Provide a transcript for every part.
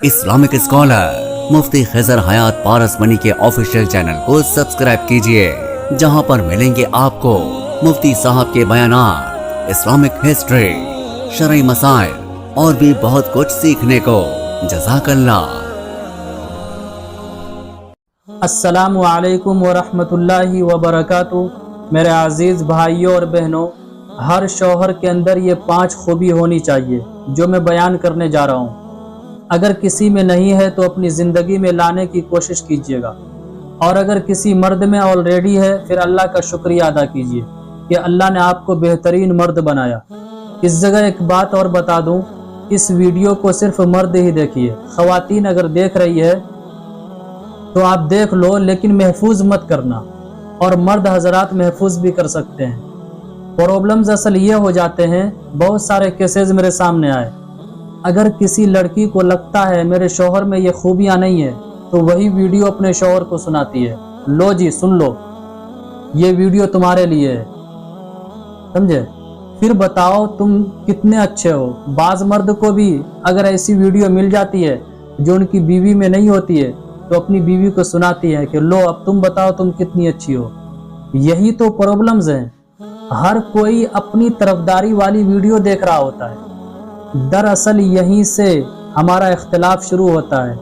Islamic scholar मुफ्ती खिजर हयात पारस money के official channel को subscribe कीजिए, जहां पर मिलेंगे आपको मुफ्ती साहब के बयानात, इस्लामिक हिस्ट्री, शरई मसाइल और भी बहुत कुछ सीखने को। जज़ाकल्लाह। अस्सलामु अलैकुम वरहमतुल्लाहि वबरकातुहू। मेरे अजीज़ भाइयों और बहनों, हर शौहर के अंदर ये 5 खूबी होनी चाहिए जो मैं बयान करने जा रहा हूँ। अगर किसी में नहीं है तो अपनी ज़िंदगी में लाने की कोशिश कीजिएगा, और अगर किसी मर्द में ऑलरेडी है फिर अल्लाह का शुक्रिया अदा कीजिए कि अल्लाह ने आपको बेहतरीन मर्द बनाया। इस जगह एक बात और बता दूं, इस वीडियो को सिर्फ मर्द ही देखिए। ख़वातीन अगर देख रही है तो आप देख लो, लेकिन महफूज मत करना, और मर्द हजरात महफूज भी कर सकते हैं। प्रॉब्लम्स असल ये हो जाते हैं, बहुत सारे केसेस मेरे सामने आए। अगर किसी लड़की को लगता है मेरे शौहर में ये खूबियां नहीं है, तो वही वीडियो अपने शौहर को सुनाती है, लो जी सुन लो, ये वीडियो तुम्हारे लिए है, समझे? फिर बताओ तुम कितने अच्छे हो। बाज मर्द को भी अगर ऐसी वीडियो मिल जाती है जो उनकी बीवी में नहीं होती है, तो अपनी बीवी को सुनाती है कि लो अब तुम बताओ तुम कितनी अच्छी हो। यही तो प्रॉब्लम्स हैं। हर कोई अपनी तरफदारी वाली वीडियो देख रहा होता है। दरअसल यहीं से हमारा इख्तिलाफ शुरू होता है।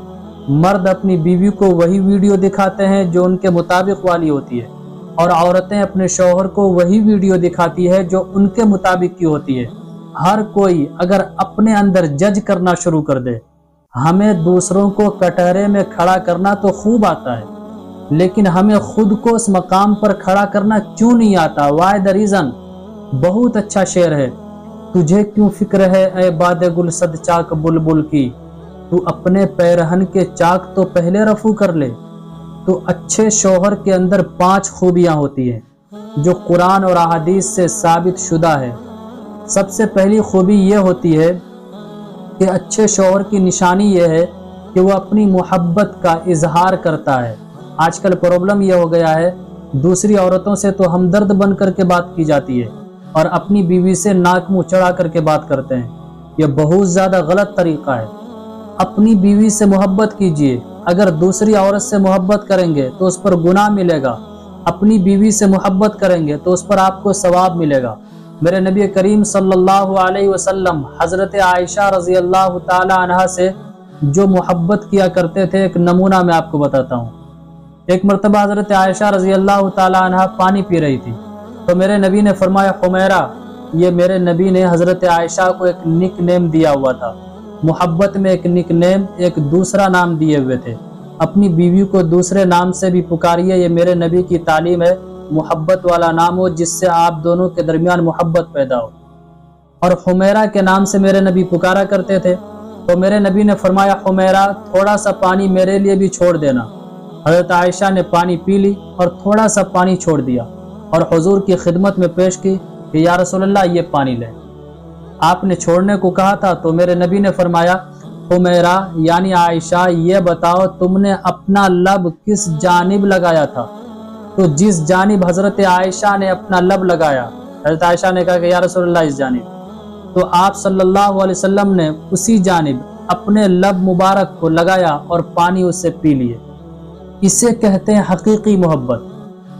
मर्द अपनी बीवी को वही वीडियो दिखाते हैं जो उनके मुताबिक वाली होती है, और औरतें अपने शौहर को वही वीडियो दिखाती है जो उनके मुताबिक की होती है। हर कोई अगर अपने अंदर जज करना शुरू कर दे, हमें दूसरों को कटहरे में खड़ा करना तो खूब आता है, लेकिन हमें खुद को उस मकाम पर खड़ा करना क्यों नहीं आता? Why the reason? बहुत अच्छा शेर है, तुझे क्यों फिक्र है ए बादे गुलसद चाक बुलबुल की, तू अपने पैरहन के चाक तो पहले रफू कर ले। तो अच्छे शौहर के अंदर 5 खूबियां होती हैं जो कुरान और अहादीस से साबित शुदा है। सबसे पहली खूबी ये होती है कि अच्छे शौहर की निशानी ये है कि वो अपनी मोहब्बत का इजहार करता है। आजकल प्रॉब्लम ये हो गया है, दूसरी औरतों से तो हमदर्द बन करके बात की जाती है और अपनी बीवी से नाक मुंह चढ़ा करके बात करते हैं। यह बहुत ज़्यादा गलत तरीका है। अपनी बीवी से मोहब्बत कीजिए। अगर दूसरी औरत से मोहब्बत करेंगे तो उस पर गुनाह मिलेगा, अपनी बीवी से मोहब्बत करेंगे तो उस पर आपको सवाब मिलेगा। मेरे नबी करीम सल्लल्लाहु अलैहि वसल्लम हज़रत आयशा रज़ी अल्लाह ताला अन्हा से जो मोहब्बत किया करते थे, एक नमूना मैं आपको बताता हूँ। एक मरतबा हज़रत आयशा रज़ी अल्लाह ताला अन्हा पानी पी रही थी, तो मेरे नबी ने फरमाया हुमैरा। ये मेरे नबी ने हज़रत आयशा को एक निक नेम दिया हुआ था। मोहब्बत में एक निक नेम, एक दूसरा नाम दिए हुए थे। अपनी बीवी को दूसरे नाम से भी पुकारिए, ये मेरे नबी की तालीम है। मोहब्बत वाला नाम हो जिससे आप दोनों के दरमियान मोहब्बत पैदा हो। और हुमैरा के नाम से मेरे नबी पुकारा करते थे। तो मेरे नबी ने फरमाया हुमैरा थोड़ा सा पानी मेरे लिए भी छोड़ देना। हज़रत आयशा ने पानी पी ली और थोड़ा सा पानी छोड़ दिया और हुजूर की खिदमत में पेश की कि या रसूलल्लाह ये पानी ले। आपने छोड़ने को कहा था, तो मेरे नबी ने फरमाया हुमैरा यानी आयशा, ये बताओ तुमने अपना लब किस जानिब लगाया था? तो जिस जानिब हज़रत आयशा ने अपना लब लगाया, हज़रत आयशा ने कहा कि या रसूलल्लाह इस जानिब। तो आप सल्लल्लाहु अलैहि वसल्लम ने उसी जानिब अपने लब मुबारक को लगाया और पानी उससे पी लिए। इसे कहते हैं हकीकी मोहब्बत।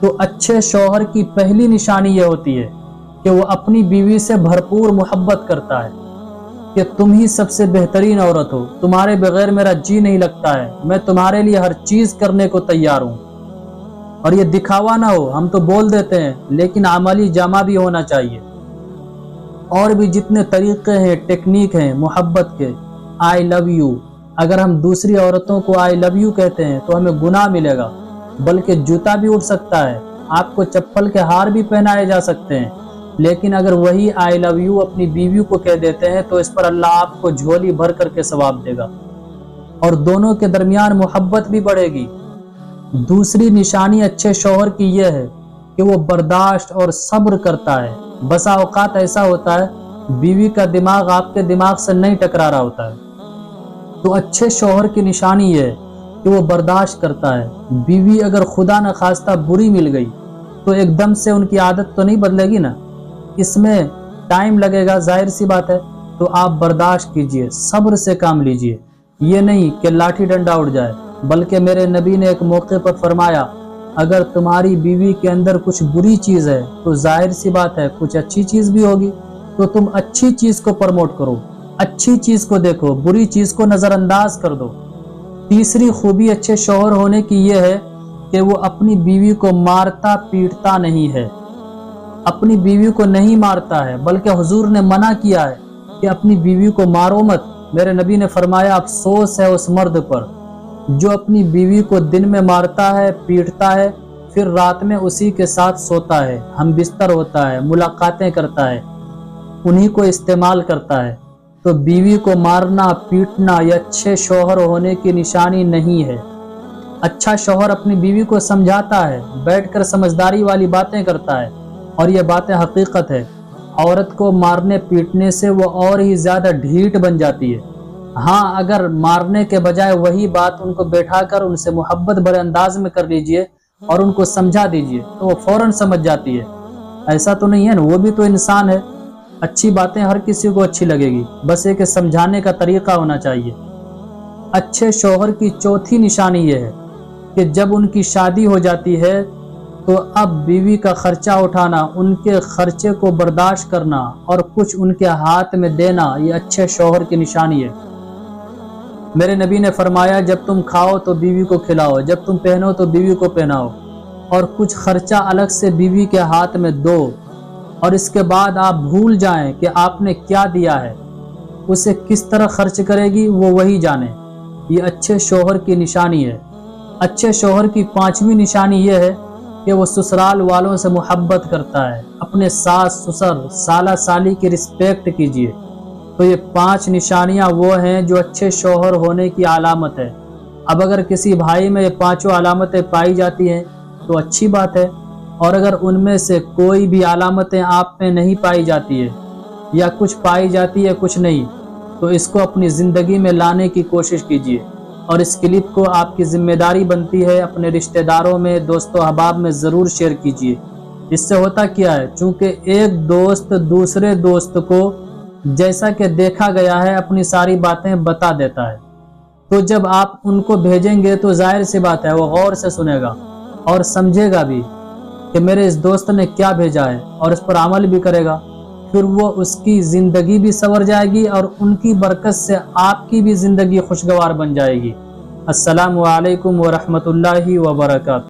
तो अच्छे शौहर की पहली निशानी ये होती है कि वो अपनी बीवी से भरपूर मोहब्बत करता है कि तुम ही सबसे बेहतरीन औरत हो, तुम्हारे बगैर मेरा जी नहीं लगता है, मैं तुम्हारे लिए हर चीज़ करने को तैयार हूँ। और ये दिखावा ना हो, हम तो बोल देते हैं लेकिन अमली जामा भी होना चाहिए। और भी जितने तरीक़े हैं, टेक्निक हैं मोहब्बत के, आई लव यू, अगर हम दूसरी औरतों को आई लव यू कहते हैं तो हमें गुनाह मिलेगा, बल्कि जूता भी उठ सकता है, आपको चप्पल के हार भी पहनाए जा सकते हैं। लेकिन अगर वही आई लव यू अपनी बीवी को कह देते हैं तो इस पर अल्लाह आपको झोली भर करके सवाब देगा और दोनों के दरमियान मोहब्बत भी बढ़ेगी। दूसरी निशानी अच्छे शौहर की यह है कि वो बर्दाश्त और सब्र करता है। बसा औकात ऐसा होता है बीवी का दिमाग आपके दिमाग से नहीं टकरा रहा होता है, तो अच्छे शौहर की निशानी यह है कि वो बर्दाश्त करता है। बीवी अगर खुदा न खास्ता बुरी मिल गई तो एकदम से उनकी आदत तो नहीं बदलेगी ना, इसमें टाइम लगेगा, जाहिर सी बात है। तो आप बर्दाश्त कीजिए, सब्र से काम लीजिए। یہ نہیں کہ لاٹھی ڈنڈا اڑ جائے، بلکہ میرے نبی نے ایک موقع پر فرمایا اگر تمہاری بیوی کے اندر کچھ بری چیز ہے تو ظاہر سی بات ہے کچھ اچھی چیز بھی ہوگی، تو تم اچھی چیز کو پروموٹ کرو، اچھی چیز کو دیکھو، بری چیز کو نظر انداز کر دو۔ تیسری خوبی اچھے شوہر ہونے کی یہ ہے کہ وہ اپنی بیوی کو مارتا پیٹتا نہیں ہے، اپنی بیوی کو نہیں مارتا ہے، بلکہ حضور نے منع کیا ہے کہ اپنی بیوی کو مارو مت۔ میرے نبی نے فرمایا افسوس ہے اس مرد پر جو اپنی بیوی کو دن میں مارتا ہے، پیٹتا ہے، پھر رات میں اسی کے ساتھ سوتا ہے، ہم بستر ہوتا ہے، ملاقاتیں کرتا ہے، انہی کو استعمال کرتا ہے۔ تو بیوی کو مارنا پیٹنا یہ اچھے شوہر ہونے کی نشانی نہیں ہے۔ اچھا شوہر اپنی بیوی کو سمجھاتا ہے، بیٹھ کر سمجھداری والی باتیں کرتا ہے، اور یہ باتیں حقیقت ہے۔ عورت کو مارنے پیٹنے سے وہ اور ہی زیادہ ڈھیٹ بن جاتی ہے۔ ہاں اگر مارنے کے بجائے وہی بات ان کو بیٹھا کر ان سے محبت بھرے انداز میں کر لیجئے اور ان کو سمجھا دیجئے تو وہ فوراً سمجھ جاتی ہے۔ ایسا تو نہیں ہے نا، وہ بھی تو انسان ہے، اچھی باتیں ہر کسی کو اچھی لگے گی، بس ایک سمجھانے کا طریقہ ہونا چاہیے۔ اچھے شوہر کی چوتھی نشانی یہ ہے کہ جب ان کی شادی ہو جاتی ہے تو اب بیوی کا خرچہ اٹھانا، ان کے خرچے کو برداشت کرنا اور کچھ ان کے ہاتھ میں دینا، یہ اچھے شوہر کی نشانی ہے۔ میرے نبی نے فرمایا جب تم کھاؤ تو بیوی کو کھلاؤ، جب تم پہنو تو بیوی کو پہناؤ، اور کچھ خرچہ الگ سے بیوی کے ہاتھ میں دو، اور اس کے بعد آپ بھول جائیں کہ آپ نے کیا دیا ہے، اسے کس طرح خرچ کرے گی وہ وہی جانے۔ یہ اچھے شوہر کی نشانی ہے۔ اچھے شوہر کی پانچویں نشانی یہ ہے کہ وہ سسرال والوں سے محبت کرتا ہے، اپنے ساس سسر سالہ سالی کی رسپیکٹ کیجیے۔ تو یہ 5 نشانیاں وہ ہیں جو اچھے شوہر ہونے کی علامت ہے۔ اب اگر کسی بھائی میں یہ 5 علامتیں پائی جاتی ہیں تو اچھی بات ہے، اور اگر ان میں سے کوئی بھی علامتیں آپ میں نہیں پائی جاتی ہے یا کچھ پائی جاتی ہے کچھ نہیں، تو اس کو اپنی زندگی میں لانے کی کوشش کیجیے، اور اس کلپ کو آپ کی ذمہ داری بنتی ہے اپنے رشتہ داروں میں، دوست و احباب میں ضرور شیئر کیجیے۔ اس سے ہوتا کیا ہے، چونکہ ایک دوست دوسرے دوست کو جیسا کہ دیکھا گیا ہے اپنی ساری باتیں بتا دیتا ہے، تو جب آپ ان کو بھیجیں گے تو ظاہر سی بات ہے وہ غور سے سنے گا اور سمجھے گا بھی کہ میرے اس دوست نے کیا بھیجا ہے، اور اس پر عمل بھی کرے گا، پھر وہ اس کی زندگی بھی سنور جائے گی اور ان کی برکت سے آپ کی بھی زندگی خوشگوار بن جائے گی۔ السلام علیکم ورحمۃ اللہ وبرکاتہ۔